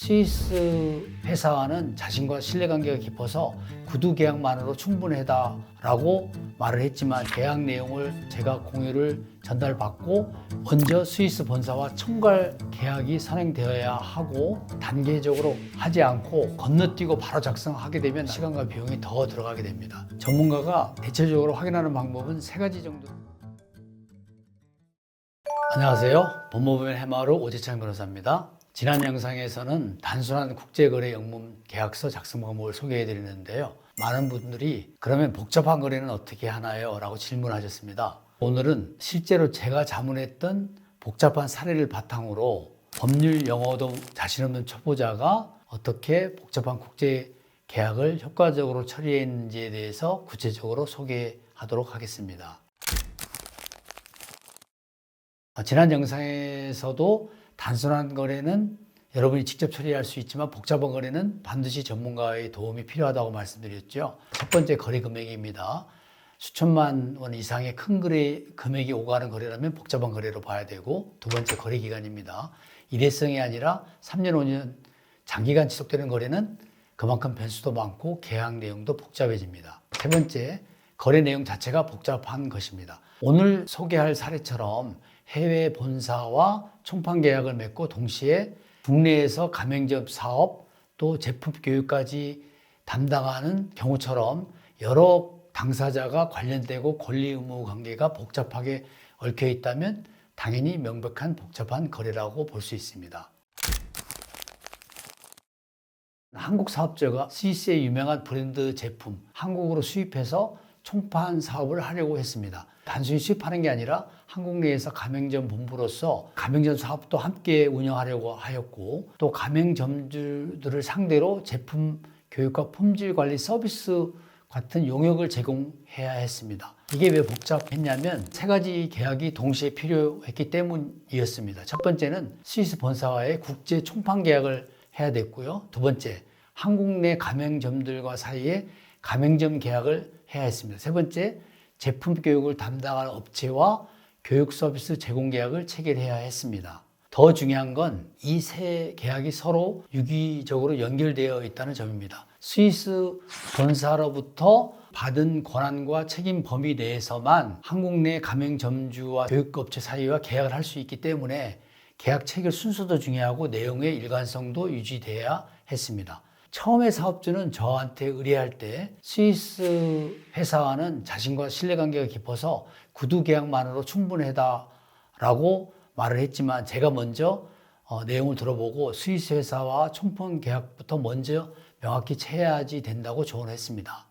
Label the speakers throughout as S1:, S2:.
S1: 스위스 회사와는 자신과 신뢰관계가 깊어서 구두 계약만으로 충분하다라고 말을 했지만 계약 내용을 제가 공유를 전달받고 먼저 스위스 본사와 총괄 계약이 선행되어야 하고 단계적으로 하지 않고 건너뛰고 바로 작성하게 되면 시간과 비용이 더 들어가게 됩니다. 전문가가 대체적으로 확인하는 방법은 3가지 정도. 안녕하세요. 법무법인 해마루 오재창 변호사입니다. 지난 영상에서는 단순한 국제거래 영문 계약서 작성 방법을 소개해 드리는데요. 많은 분들이 그러면 복잡한 거래는 어떻게 하나요? 라고 질문하셨습니다. 오늘은 실제로 제가 자문했던 복잡한 사례를 바탕으로 법률 영어도 자신 없는 초보자가 어떻게 복잡한 국제 계약을 효과적으로 처리했는지에 대해서 구체적으로 소개하도록 하겠습니다. 지난 영상에서도 단순한 거래는 여러분이 직접 처리할 수 있지만 복잡한 거래는 반드시 전문가의 도움이 필요하다고 말씀드렸죠. 첫 번째 거래 금액입니다. 수천만 원 이상의 큰 거래 금액이 오가는 거래라면 복잡한 거래로 봐야 되고, 두 번째 거래 기간입니다. 일회성이 아니라 3년, 5년 장기간 지속되는 거래는 그만큼 변수도 많고 계약 내용도 복잡해집니다. 세 번째, 거래 내용 자체가 복잡한 것입니다. 오늘 소개할 사례처럼 해외 본사와 총판 계약을 맺고 동시에 국내에서 가맹점 사업 또 제품 교육까지 담당하는 경우처럼 여러 당사자가 관련되고 권리 의무 관계가 복잡하게 얽혀 있다면 당연히 명백한 복잡한 거래라고 볼 수 있습니다. 한국 사업자가 스위스의 유명한 브랜드 제품 한국으로 수입해서 총판 사업을 하려고 했습니다. 단순히 수입하는 게 아니라 한국 내에서 가맹점 본부로서 가맹점 사업도 함께 운영하려고 하였고, 또 가맹점주들을 상대로 제품 교육과 품질 관리 서비스 같은 용역을 제공해야 했습니다. 이게 왜 복잡했냐면 3가지 계약이 동시에 필요했기 때문이었습니다. 첫 번째는 스위스 본사와의 국제 총판 계약을 해야 됐고요. 두 번째, 한국 내 가맹점들과 사이에 가맹점 계약을 해야 했습니다. 세 번째, 제품 교육을 담당할 업체와 교육 서비스 제공 계약을 체결해야 했습니다. 더 중요한 건 이 3 계약이 서로 유기적으로 연결되어 있다는 점입니다. 스위스 본사로부터 받은 권한과 책임 범위 내에서만 한국 내 가맹점주와 교육업체 사이와 계약을 할 수 있기 때문에 계약 체결 순서도 중요하고 내용의 일관성도 유지돼야 했습니다. 처음에 사업주는 저한테 의뢰할 때 스위스 회사와는 자신과 신뢰관계가 깊어서 구두 계약만으로 충분하다라고 말을 했지만 제가 먼저 내용을 들어보고 스위스 회사와 총판 계약부터 먼저 명확히 체해야지 된다고 조언했습니다.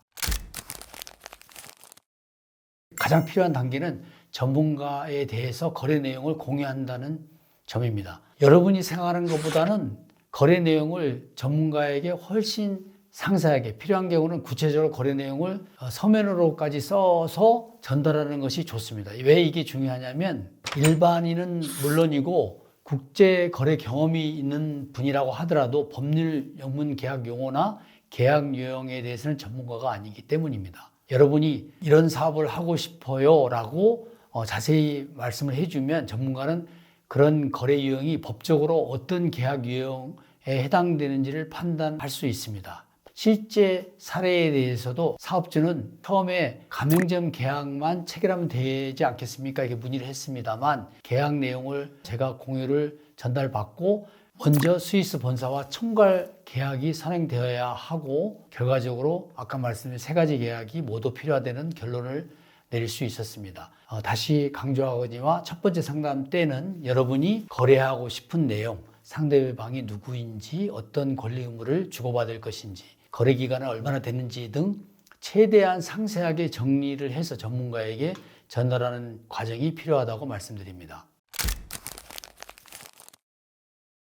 S1: 가장 필요한 단계는 전문가에 대해서 거래 내용을 공유한다는 점입니다. 여러분이 생각하는 것보다는 거래 내용을 전문가에게 훨씬 상세하게, 필요한 경우는 구체적으로 거래 내용을 서면으로까지 써서 전달하는 것이 좋습니다. 왜 이게 중요하냐면 일반인은 물론이고 국제 거래 경험이 있는 분이라고 하더라도 법률 영문 계약 용어나 계약 유형에 대해서는 전문가가 아니기 때문입니다. 여러분이 이런 사업을 하고 싶어요 라고 자세히 말씀을 해주면 전문가는 그런 거래 유형이 법적으로 어떤 계약 유형에 해당되는지를 판단할 수 있습니다. 실제 사례에 대해서도 사업주는 처음에 가맹점 계약만 체결하면 되지 않겠습니까? 이렇게 문의를 했습니다만 계약 내용을 제가 공유를 전달받고 먼저 스위스 본사와 총괄 계약이 선행되어야 하고 결과적으로 아까 말씀드린 3가지 계약이 모두 필요하다는 결론을 내릴 수 있었습니다. 다시 강조하거니와 첫 번째 상담 때는 여러분이 거래하고 싶은 내용, 상대방이 누구인지, 어떤 권리 의무를 주고받을 것인지, 거래 기간은 얼마나 됐는지 등 최대한 상세하게 정리를 해서 전문가에게 전달하는 과정이 필요하다고 말씀드립니다.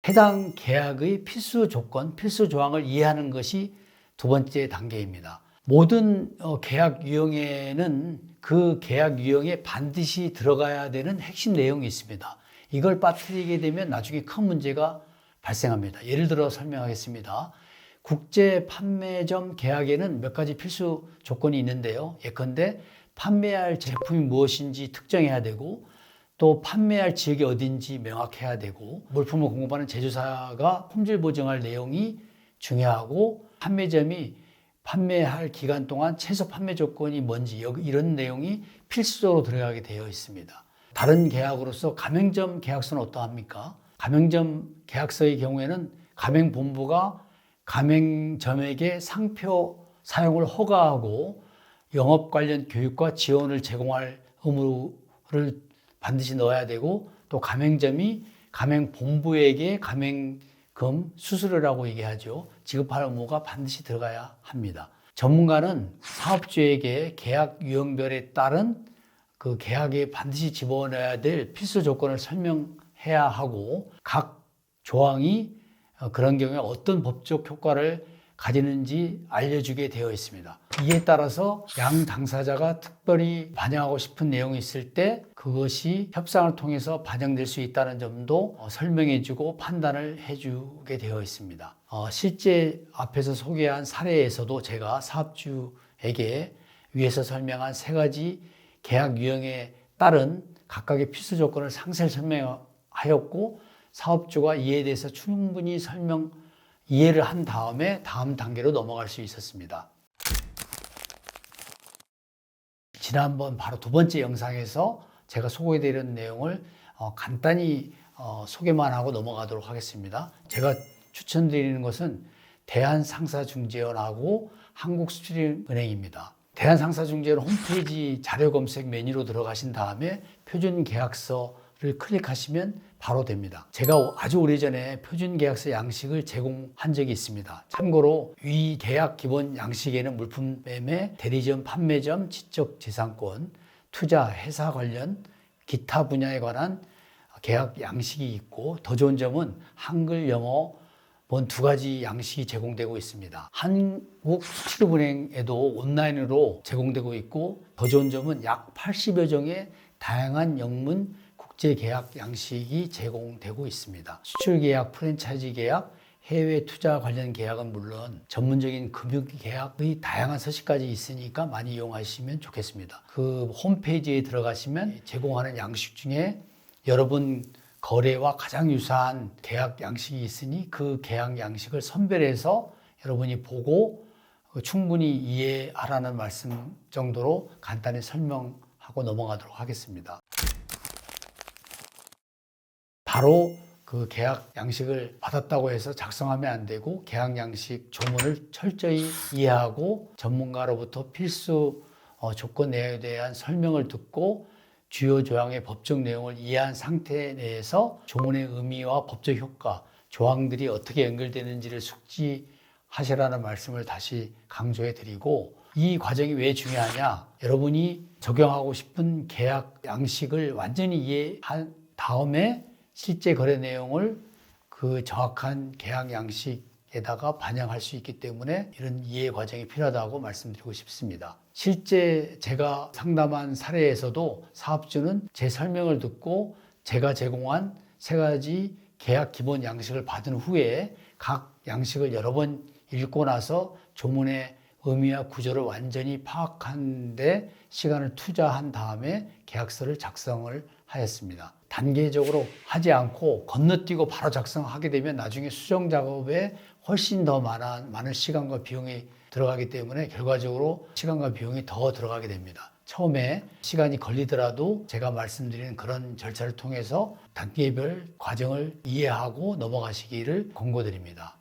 S1: 해당 계약의 필수 조건, 필수 조항을 이해하는 것이 두 번째 단계입니다. 모든 계약 유형에는 그 계약 유형에 반드시 들어가야 되는 핵심 내용이 있습니다. 이걸 빠뜨리게 되면 나중에 큰 문제가 발생합니다. 예를 들어 설명하겠습니다. 국제 판매점 계약에는 몇 가지 필수 조건이 있는데요. 예컨대 판매할 제품이 무엇인지 특정해야 되고, 또 판매할 지역이 어딘지 명확해야 되고 물품을 공급하는 제조사가 품질 보증할 내용이 중요하고 판매점이 판매할 기간 동안 최소 판매 조건이 뭔지 이런 내용이 필수적으로 들어가게 되어 있습니다. 다른 계약으로서 가맹점 계약서는 어떠합니까? 가맹점 계약서의 경우에는 가맹본부가 가맹점에게 상표 사용을 허가하고 영업 관련 교육과 지원을 제공할 의무를 반드시 넣어야 되고 또 가맹점이 가맹본부에게 가맹금 수수료라고 얘기하죠. 지급할 의무가 반드시 들어가야 합니다. 전문가는 사업주에게 계약 유형별에 따른 그 계약에 반드시 집어넣어야 될 필수 조건을 설명해야 하고 각 조항이 그런 경우에 어떤 법적 효과를 가지는지 알려주게 되어 있습니다. 이에 따라서 양 당사자가 특별히 반영하고 싶은 내용이 있을 때 그것이 협상을 통해서 반영될 수 있다는 점도 설명해주고 판단을 해주게 되어 있습니다. 실제 앞에서 소개한 사례에서도 제가 사업주에게 위에서 설명한 세 가지 계약 유형에 따른 각각의 필수 조건을 상세히 설명하였고 사업주가 이에 대해서 충분히 이해를 한 다음에 다음 단계로 넘어갈 수 있었습니다. 지난번 바로 두 번째 영상에서 제가 소개해드린 내용을 간단히 소개만 하고 넘어가도록 하겠습니다. 제가 추천드리는 것은 대한상사중재원하고 한국수출은행입니다. 대한상사중재원 홈페이지 자료 검색 메뉴로 들어가신 다음에 표준 계약서를 클릭하시면 바로 됩니다. 제가 아주 오래전에 표준 계약서 양식을 제공한 적이 있습니다. 참고로 위 계약 기본 양식에는 물품 매매, 대리점, 판매점, 지적재산권, 투자, 회사 관련 기타 분야에 관한 계약 양식이 있고 더 좋은 점은 한글, 영어 본 두 가지 양식이 제공되고 있습니다. 한국수출은행에도 온라인으로 제공되고 있고 더 좋은 점은 약 80여 종의 다양한 영문 국제계약 양식이 제공되고 있습니다. 수출계약, 프랜차이즈 계약, 해외 투자 관련 계약은 물론 전문적인 금융계약의 다양한 서식까지 있으니까 많이 이용하시면 좋겠습니다. 그 홈페이지에 들어가시면 제공하는 양식 중에 여러분 거래와 가장 유사한 계약 양식이 있으니 그 계약 양식을 선별해서 여러분이 보고 충분히 이해하라는 말씀 정도로 간단히 설명하고 넘어가도록 하겠습니다. 바로 그 계약 양식을 받았다고 해서 작성하면 안 되고 계약 양식 조문을 철저히 이해하고 전문가로부터 필수 조건 내용에 대한 설명을 듣고 주요 조항의 법적 내용을 이해한 상태 내에서 조문의 의미와 법적 효과, 조항들이 어떻게 연결되는지를 숙지하시라는 말씀을 다시 강조해 드리고 이 과정이 왜 중요하냐? 여러분이 적용하고 싶은 계약 양식을 완전히 이해한 다음에 실제 거래 내용을 그 정확한 계약 양식에다가 반영할 수 있기 때문에 이런 이해 과정이 필요하다고 말씀드리고 싶습니다. 실제 제가 상담한 사례에서도 사업주는 제 설명을 듣고 제가 제공한 세 가지 계약 기본 양식을 받은 후에 각 양식을 여러 번 읽고 나서 조문의 의미와 구조를 완전히 파악하는 데 시간을 투자한 다음에 계약서를 작성을 하였습니다. 단계적으로 하지 않고 건너뛰고 바로 작성하게 되면 나중에 수정 작업에 훨씬 더 많은 시간과 비용이 들어가기 때문에 결과적으로 시간과 비용이 더 들어가게 됩니다. 처음에 시간이 걸리더라도 제가 말씀드리는 그런 절차를 통해서 단계별 과정을 이해하고 넘어가시기를 권고드립니다.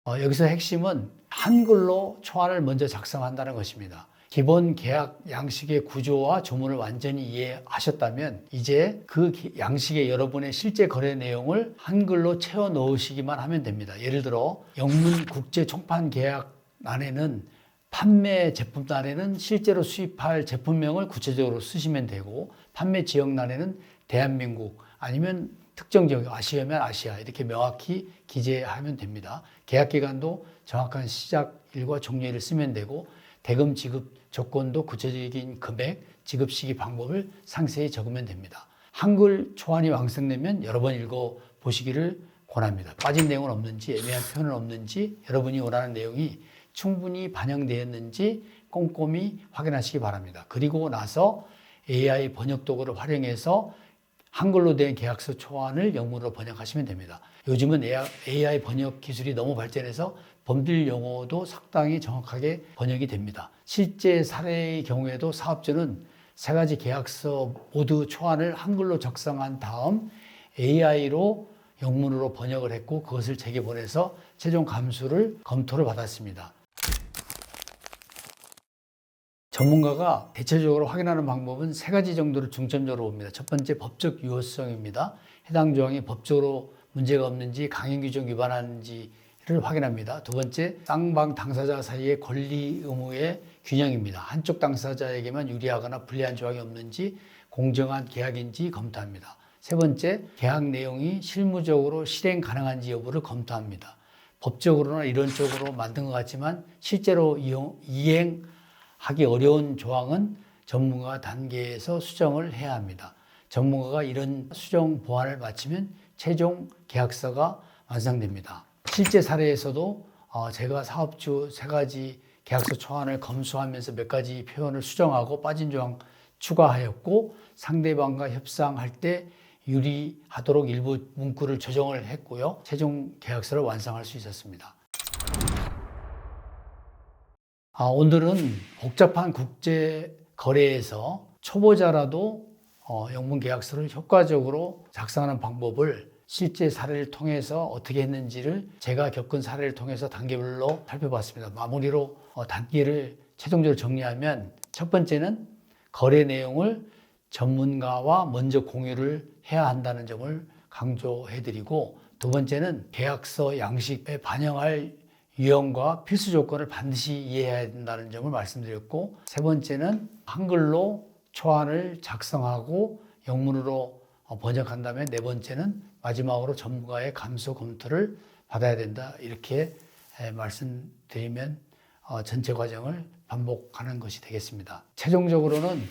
S1: 여기서 핵심은 한글로 초안을 먼저 작성한다는 것입니다. 기본 계약 양식의 구조와 조문을 완전히 이해하셨다면 이제 그 양식의 여러분의 실제 거래 내용을 한글로 채워 넣으시기만 하면 됩니다. 예를 들어 영문 국제 총판 계약 안에는 판매 제품란에는 실제로 수입할 제품명을 구체적으로 쓰시면 되고 판매 지역란에는 대한민국 아니면 특정 지역, 아시아면 아시아 이렇게 명확히 기재하면 됩니다. 계약 기간도 정확한 시작일과 종료일을 쓰면 되고 대금 지급 조건도 구체적인 금액, 지급 시기 방법을 상세히 적으면 됩니다. 한글 초안이 완성되면 여러 번 읽어보시기를 권합니다. 빠진 내용은 없는지 애매한 표현은 없는지 여러분이 원하는 내용이 충분히 반영되었는지 꼼꼼히 확인하시기 바랍니다. 그리고 나서 AI 번역 도구를 활용해서 한글로 된 계약서 초안을 영문으로 번역하시면 됩니다. 요즘은 AI 번역 기술이 너무 발전해서 법률 용어도 상당히 정확하게 번역이 됩니다. 실제 사례의 경우에도 사업주는 세 가지 계약서 모두 초안을 한글로 작성한 다음 AI로 영문으로 번역을 했고 그것을 제게 보내서 최종 검토를 받았습니다. 전문가가 대체적으로 확인하는 방법은 세 가지 정도를 중점적으로 봅니다. 첫 번째, 법적 유효성입니다. 해당 조항이 법적으로 문제가 없는지 강행 규정 위반하는지를 확인합니다. 두 번째, 쌍방 당사자 사이의 권리 의무의 균형입니다. 한쪽 당사자에게만 유리하거나 불리한 조항이 없는지 공정한 계약인지 검토합니다. 세 번째, 계약 내용이 실무적으로 실행 가능한지 여부를 검토합니다. 법적으로나 이론적으로 만든 것 같지만 실제로 이행하기 어려운 조항은 전문가 단계에서 수정을 해야 합니다. 전문가가 이런 수정 보완을 마치면 최종 계약서가 완성됩니다. 실제 사례에서도 제가 사업주 세 가지 계약서 초안을 검수하면서 몇 가지 표현을 수정하고 빠진 조항 추가하였고 상대방과 협상할 때 유리하도록 일부 문구를 조정을 했고요. 최종 계약서를 완성할 수 있었습니다. 오늘은 복잡한 국제 거래에서 초보자라도 영문 계약서를 효과적으로 작성하는 방법을 실제 사례를 통해서 어떻게 했는지를 제가 겪은 사례를 통해서 단계별로 살펴봤습니다. 마무리로 단계를 최종적으로 정리하면 첫 번째는 거래 내용을 전문가와 먼저 공유를 해야 한다는 점을 강조해드리고 두 번째는 계약서 양식에 반영할 유형과 필수 조건을 반드시 이해해야 된다는 점을 말씀드렸고 세 번째는 한글로 초안을 작성하고 영문으로 번역한 다음에 네 번째는 마지막으로 전문가의 감수 검토를 받아야 된다 이렇게 말씀드리면 전체 과정을 반복하는 것이 되겠습니다. 최종적으로는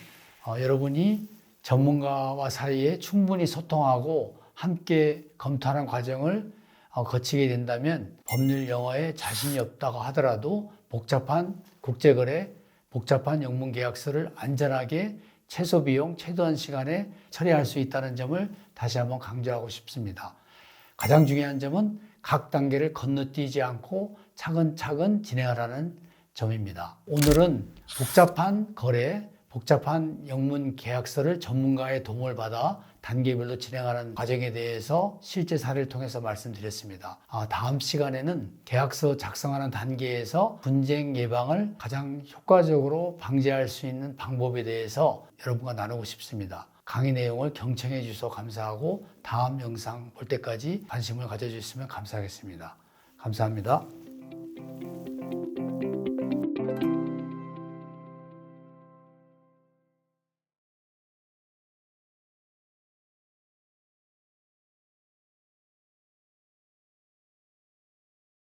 S1: 여러분이 전문가와 사이에 충분히 소통하고 함께 검토하는 과정을 거치게 된다면 법률 영어에 자신이 없다고 하더라도 복잡한 국제거래, 복잡한 영문 계약서를 안전하게 최소 비용, 최소한 시간에 처리할 수 있다는 점을 다시 한번 강조하고 싶습니다. 가장 중요한 점은 각 단계를 건너뛰지 않고 차근차근 진행하라는 점입니다. 오늘은 복잡한 거래, 복잡한 영문 계약서를 전문가의 도움을 받아 단계별로 진행하는 과정에 대해서 실제 사례를 통해서 말씀드렸습니다. 다음 시간에는 계약서 작성하는 단계에서 분쟁 예방을 가장 효과적으로 방지할 수 있는 방법에 대해서 여러분과 나누고 싶습니다. 강의 내용을 경청해 주셔서 감사하고 다음 영상 볼 때까지 관심을 가져주시면 감사하겠습니다. 감사합니다.